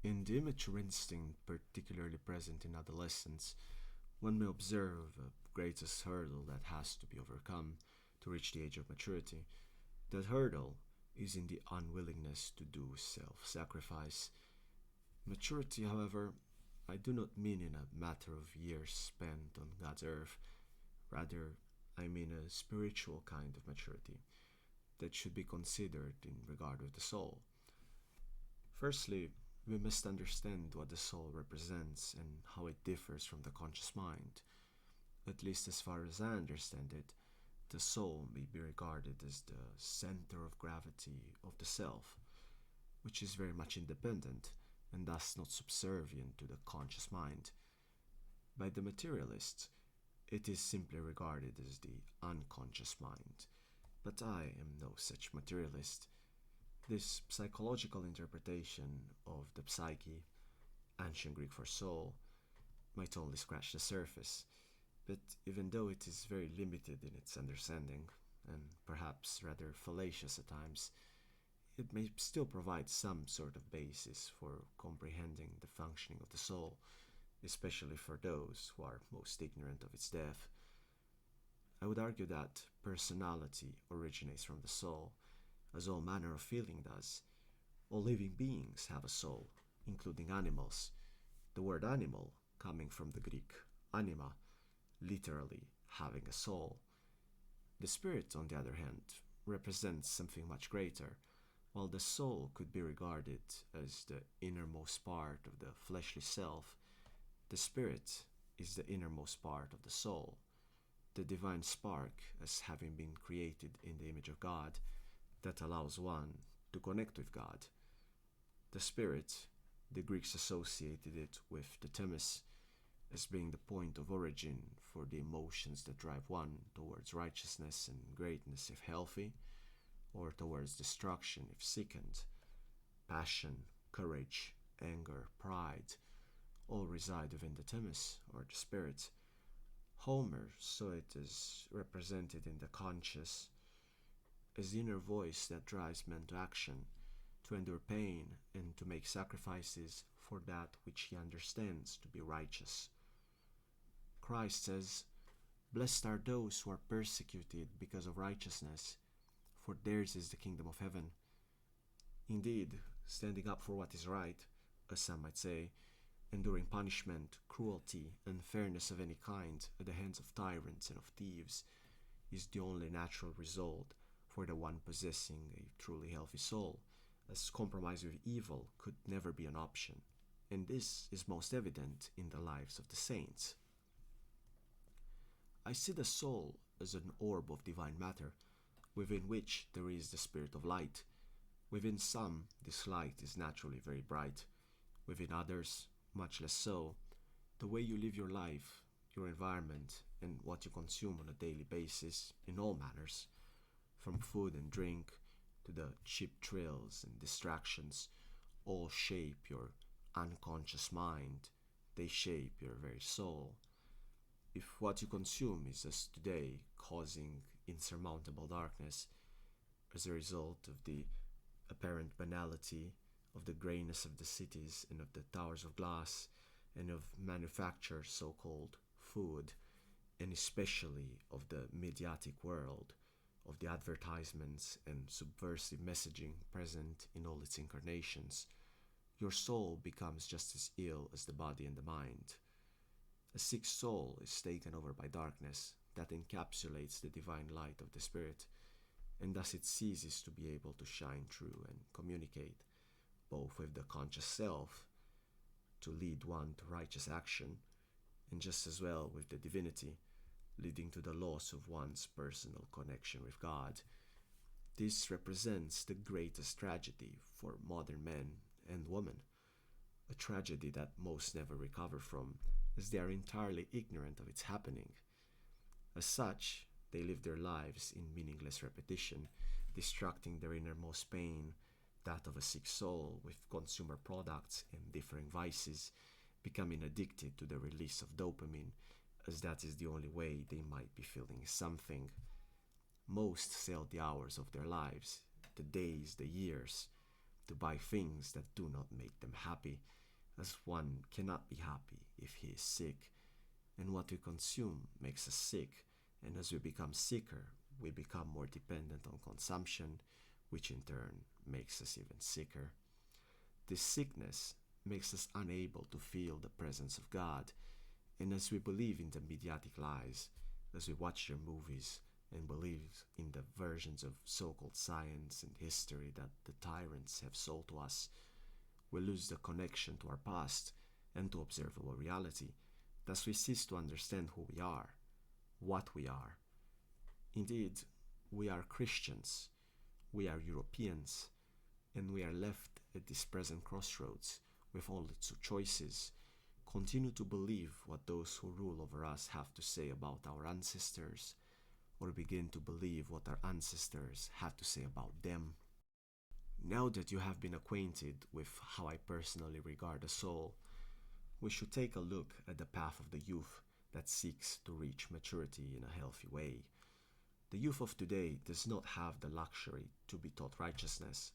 In the immature instinct particularly present in adolescence, one may observe a greatest hurdle that has to be overcome to reach the age of maturity. That hurdle is in the unwillingness to do self sacrifice. Maturity, however, I do not mean in a matter of years spent on God's earth. Rather, I mean a spiritual kind of maturity that should be considered in regard of the soul. Firstly, we must understand what the soul represents and how it differs from the conscious mind. At least as far as I understand it, the soul may be regarded as the center of gravity of the self, which is very much independent and thus not subservient to the conscious mind. By the materialists, it is simply regarded as the unconscious mind. But I am no such materialist. This psychological interpretation of the psyche, ancient Greek for soul, might only scratch the surface, but even though it is very limited in its understanding, and perhaps rather fallacious at times, it may still provide some sort of basis for comprehending the functioning of the soul, especially for those who are most ignorant of its depth. I would argue that personality originates from the soul, as all manner of feeling does. All living beings have a soul, including animals. The word animal coming from the Greek anima, literally having a soul. The spirit, on the other hand, represents something much greater. While the soul could be regarded as the innermost part of the fleshly self, the spirit is the innermost part of the soul, the divine spark as having been created in the image of God that allows one to connect with God. The spirit, the Greeks associated it with the temes as being the point of origin for the emotions that drive one towards righteousness and greatness if healthy, or towards destruction if sickened. Passion, courage, anger, pride all reside within the temes or the spirit. Homer saw it as represented in the conscious as the inner voice that drives men to action, to endure pain, and to make sacrifices for that which he understands to be righteous. Christ says, "Blessed are those who are persecuted because of righteousness, for theirs is the kingdom of heaven." Indeed, standing up for what is right, as some might say, enduring punishment, cruelty, unfairness of any kind at the hands of tyrants and of thieves, is the only natural result for the one possessing a truly healthy soul, as compromise with evil could never be an option, and this is most evident in the lives of the saints. I see the soul as an orb of divine matter, within which there is the spirit of light. Within some, this light is naturally very bright, within others, much less so. The way you live your life, your environment, and what you consume on a daily basis, in all manners, from food and drink to the cheap thrills and distractions, all shape your unconscious mind. They shape your very soul. If what you consume is as today causing insurmountable darkness as a result of the apparent banality of the greyness of the cities and of the towers of glass and of manufactured so called food, and especially of the mediatic world, of the advertisements and subversive messaging present in all its incarnations, your soul becomes just as ill as the body and the mind. A sick soul is taken over by darkness that encapsulates the divine light of the spirit, and thus it ceases to be able to shine through and communicate, both with the conscious self, to lead one to righteous action, and just as well with the divinity, leading to the loss of one's personal connection with God. This represents the greatest tragedy for modern men and women, a tragedy that most never recover from, as they are entirely ignorant of its happening. As such, they live their lives in meaningless repetition, distracting their innermost pain, that of a sick soul, with consumer products and differing vices, becoming addicted to the release of dopamine, as that is the only way they might be feeling something. Most sell the hours of their lives, the days, the years, to buy things that do not make them happy, as one cannot be happy if he is sick, and what we consume makes us sick, and as we become sicker, we become more dependent on consumption, which in turn makes us even sicker. This sickness makes us unable to feel the presence of God, and as we believe in the mediatic lies, as we watch their movies and believe in the versions of so-called science and history that the tyrants have sold to us, we lose the connection to our past and to observable reality. Thus we cease to understand who we are, what we are. Indeed, we are Christians, we are Europeans, and we are left at this present crossroads with all its choices. Continue to believe what those who rule over us have to say about our ancestors, or begin to believe what our ancestors had to say about them. Now that you have been acquainted with how I personally regard the soul, we should take a look at the path of the youth that seeks to reach maturity in a healthy way. The youth of today does not have the luxury to be taught righteousness,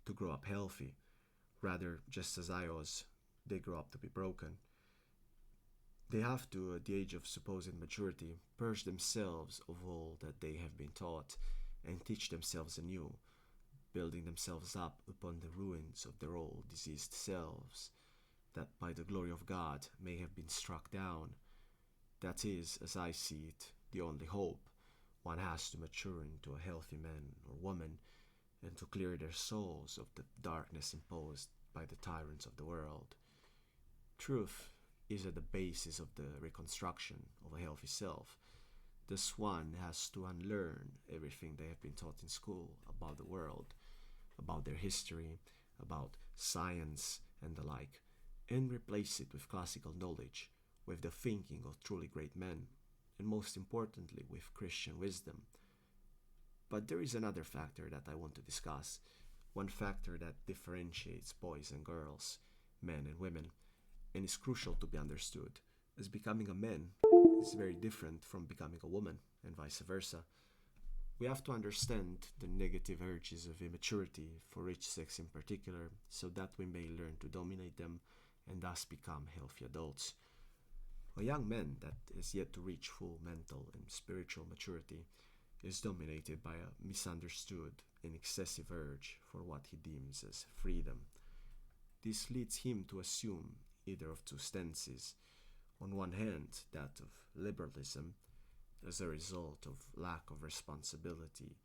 to grow up healthy. Rather, just as I was, they grow up to be broken. They have to, at the age of supposed maturity, purge themselves of all that they have been taught and teach themselves anew, building themselves up upon the ruins of their old diseased selves, that by the glory of God may have been struck down. That is, as I see it, the only hope one has to mature into a healthy man or woman, and to clear their souls of the darkness imposed by the tyrants of the world. Truth is at the basis of the reconstruction of a healthy self. Thus one has to unlearn everything they have been taught in school about the world, about their history, about science and the like, and replace it with classical knowledge, with the thinking of truly great men, and most importantly with Christian wisdom. But there is another factor that I want to discuss, one factor that differentiates boys and girls, men and women, and is crucial to be understood, as becoming a man is very different from becoming a woman, and vice versa. We have to understand the negative urges of immaturity for each sex in particular, so that we may learn to dominate them and thus become healthy adults. A young man that is yet to reach full mental and spiritual maturity is dominated by a misunderstood and excessive urge for what he deems as freedom. This leads him to assume either of two stances. On one hand, that of liberalism, as a result of lack of responsibility,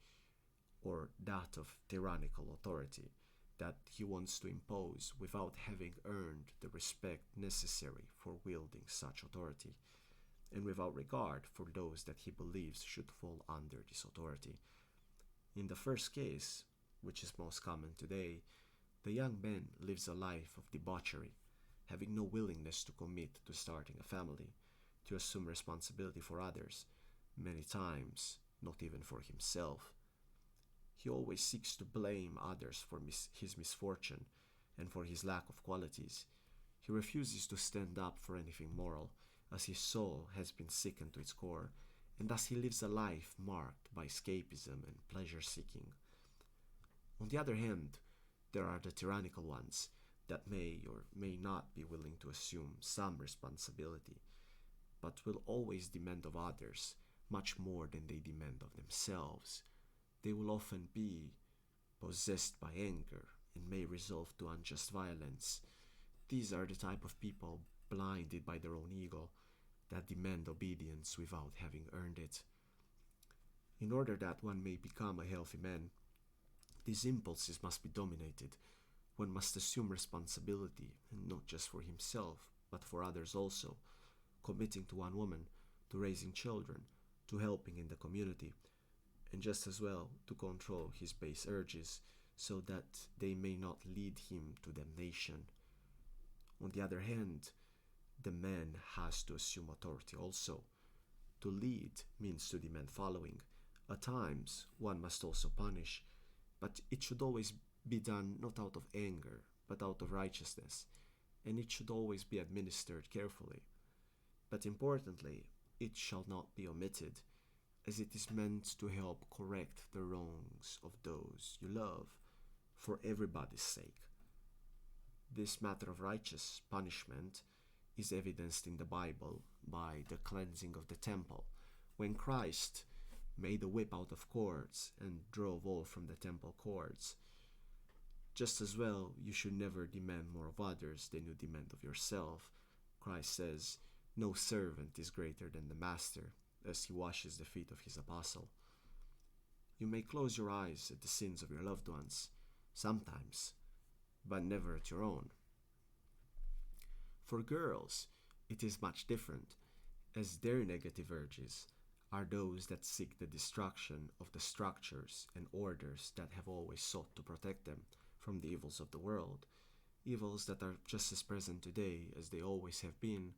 or that of tyrannical authority that he wants to impose without having earned the respect necessary for wielding such authority, and without regard for those that he believes should fall under this authority. In the first case, which is most common today, the young man lives a life of debauchery, having no willingness to commit to starting a family, to assume responsibility for others, many times not even for himself. He always seeks to blame others for his misfortune and for his lack of qualities. He refuses to stand up for anything moral, as his soul has been sickened to its core, and thus he lives a life marked by escapism and pleasure-seeking. On the other hand, there are the tyrannical ones that may or may not be willing to assume some responsibility, but will always demand of others much more than they demand of themselves. They will often be possessed by anger and may resolve to unjust violence. These are the type of people blinded by their own ego that demand obedience without having earned it. In order that one may become a healthy man, these impulses must be dominated. One must assume responsibility, and not just for himself, but for others also, committing to one woman, to raising children, to helping in the community, and just as well to control his base urges, so that they may not lead him to damnation. On the other hand, the man has to assume authority also. To lead means to demand following. At times, one must also punish, but it should always be done not out of anger, but out of righteousness, and it should always be administered carefully. But importantly, it shall not be omitted, as it is meant to help correct the wrongs of those you love. for everybody's sake. This matter of righteous punishment is evidenced in the Bible by the cleansing of the temple, when Christ made a whip out of cords and drove all from the temple courts. Just as well, you should never demand more of others than you demand of yourself. Christ says, "No servant is greater than the master," as he washes the feet of his apostle. You may close your eyes at the sins of your loved ones, sometimes, but never at your own. For girls, it is much different, as their negative urges are those that seek the destruction of the structures and orders that have always sought to protect them from the evils of the world, evils that are just as present today as they always have been,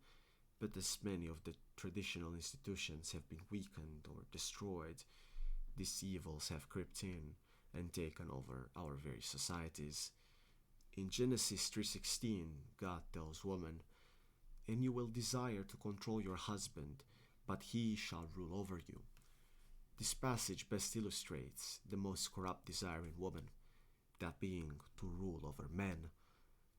but as many of the traditional institutions have been weakened or destroyed, these evils have crept in and taken over our very societies. In Genesis 3:16, God tells woman, "And you will desire to control your husband, but he shall rule over you." This passage best illustrates the most corrupt desire in woman, that being to rule over men.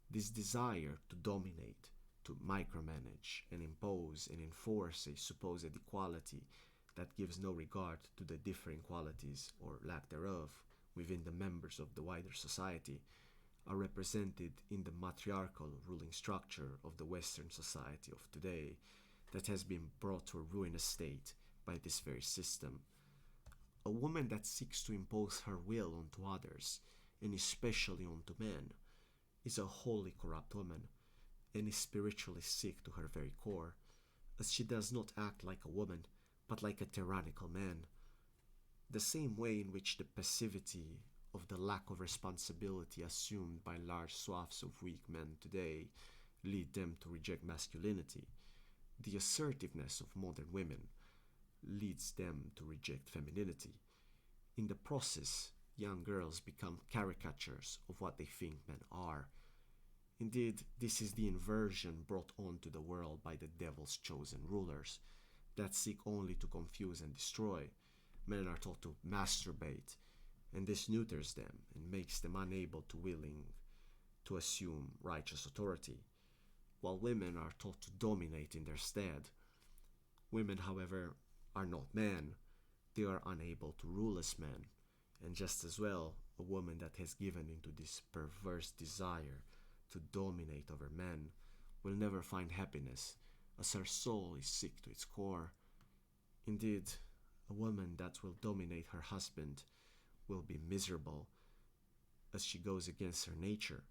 This desire to dominate, to micromanage and impose and enforce a supposed equality that gives no regard to the differing qualities or lack thereof within the members of the wider society, are represented in the matriarchal ruling structure of the Western society of today that has been brought to a ruinous state by this very system. A woman that seeks to impose her will onto others, and especially onto men, is a wholly corrupt woman, and is spiritually sick to her very core, as she does not act like a woman, but like a tyrannical man. The same way in which the passivity of the lack of responsibility assumed by large swaths of weak men today lead them to reject masculinity, the assertiveness of modern women leads them to reject femininity. In the process, young girls become caricatures of what they think men are. Indeed, this is the inversion brought onto the world by the devil's chosen rulers, that seek only to confuse and destroy. Men are taught to masturbate, and this neuters them and makes them unable to willing to assume righteous authority, while women are taught to dominate in their stead. Women, however, are not men. They are unable to rule as men, and just as well, a woman that has given into this perverse desire to dominate over men will never find happiness, as her soul is sick to its core. Indeed, a woman that will dominate her husband will be miserable, as she goes against her nature.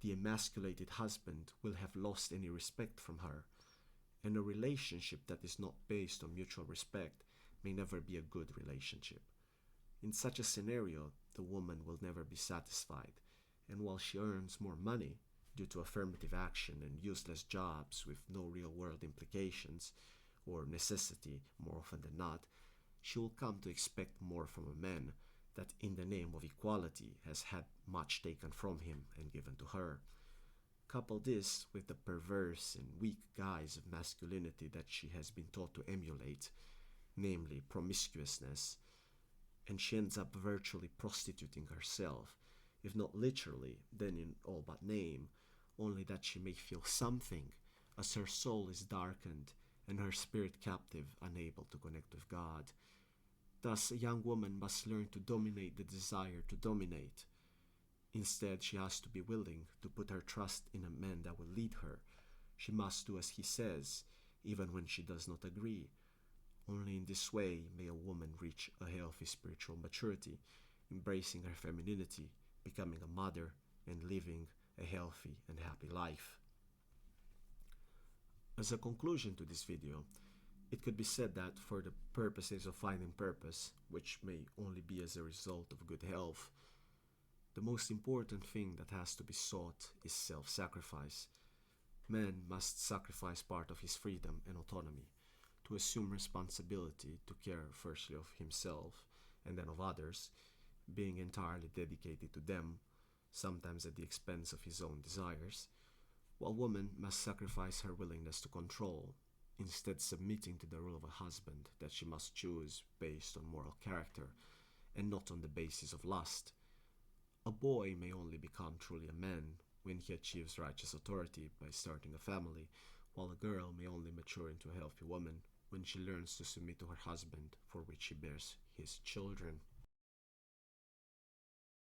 The emasculated husband will have lost any respect from her, and a relationship that is not based on mutual respect may never be a good relationship. In such a scenario, the woman will never be satisfied, and while she earns more money due to affirmative action and useless jobs with no real-world implications or necessity more often than not, she will come to expect more from a man that in the name of equality has had much taken from him and given to her. Couple this with the perverse and weak guise of masculinity that she has been taught to emulate, namely promiscuousness, and she ends up virtually prostituting herself, if not literally, then in all but name, only that she may feel something, as her soul is darkened and her spirit captive, unable to connect with God. Thus, a young woman must learn to dominate the desire to dominate. Instead, she has to be willing to put her trust in a man that will lead her. She must do as he says, even when she does not agree. Only in this way may a woman reach a healthy spiritual maturity, embracing her femininity, becoming a mother, and living a healthy and happy life. As a conclusion to this video, it could be said that for the purposes of finding purpose, which may only be as a result of good health, the most important thing that has to be sought is self-sacrifice. Man must sacrifice part of his freedom and autonomy to assume responsibility to care firstly of himself and then of others, being entirely dedicated to them, sometimes at the expense of his own desires, while woman must sacrifice her willingness to control, instead submitting to the rule of a husband that she must choose based on moral character and not on the basis of lust. A boy may only become truly a man when he achieves righteous authority by starting a family, while a girl may only mature into a healthy woman when she learns to submit to her husband, for which she bears his children.